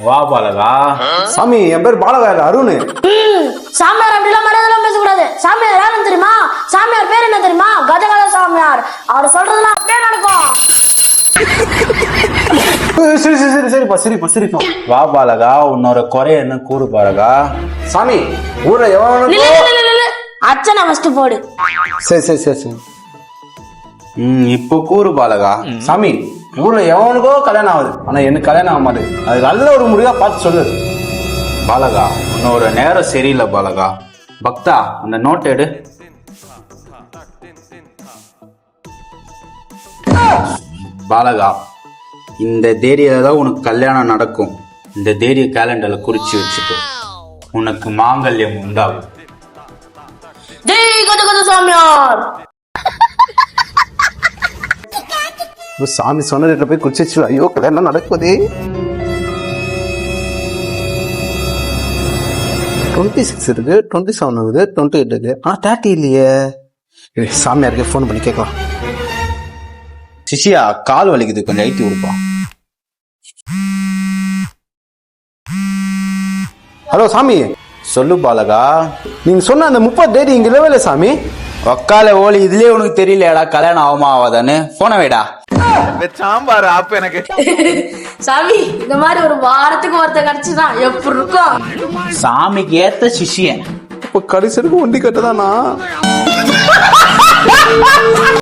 வா பாலகா. சாமி என் பேர் பாலகா இல்ல அருண். சாமியார் அப்படிலாம் மரியாதைலாம் பேசக்கூடாது. சாமியார் யாருன்னு தெரியுமா? சாமியார் பேர் என்ன தெரியுமா? கஜகஜ சாமியார். அவர் சொல்றதெல்லாம் அப்படியே நடக்கும். சரி சரி சரி சரிப்பா சரிப்பா சரிப்பா. வா பாலகா, உன்னோட குறை என்ன கூறு பாலகா. சாமி ஊர்ல எவனுக்கோ அச்சனை ஃபர்ஸ்ட் போடு. சரி சரி சரி சரி. இப்போ கூறு பாலகா. சாமி ஊர்ல எவனுக்கோ கல்யாணம் ஆகுது, ஆனா எனக்கு கல்யாணம் ஆக மாட்டேது. அது நல்ல ஒரு முடிவா பார்த்து சொல்லு பாலகா. உன்னோட நேரம் சரியில்லை பாலகா. பக்தா, அந்த நோட் எடு. பாலகா, இந்த தேதியில தான் உனக்கு கல்யாணம் நடக்கும். இந்த தேதிய கேலண்டர்ல குறிச்சு வச்சுக்கோ. உனக்கு மாங்கல்யம் உண்டாகும். ஜெய் கஜகஜ சாமியார். சாமி சொன்ன ரேட்ல போய் குடிச்சு. ஐயோ கல்யாணம் நடக்குதே. 26 இருக்கு, 27 இருக்குது, 28 இருக்கு. 30 இல்லையே. சாமியாருக்கு போன் பண்ணி கேட்கலாம். சிஷியா, கால் வலிக்குது, கொஞ்சம் ஐட்டி கொடுப்பா. ஹலோ சாமி. சொல்லு பாலகா. நீங்க சொன்ன அந்த 30 டேட் இங்க இல்லவே இல்லை சாமி. ஒக்கால ஓலி, இதுலயே உனக்கு தெரியலையாடா கல்யாணம் ஆகுமா ஆகாதான்னு? போன வைடா. சாம்பார் ஆப் எனக்கு. சாமி இந்த மாதிரி ஒரு வாரத்துக்கு ஒருத்தர் கிடைச்சுனா எப்படி இருக்கும்? சாமிக்கு ஏத்த சிஷியன். இப்ப கடைசி ஒண்டி கட்டதானா?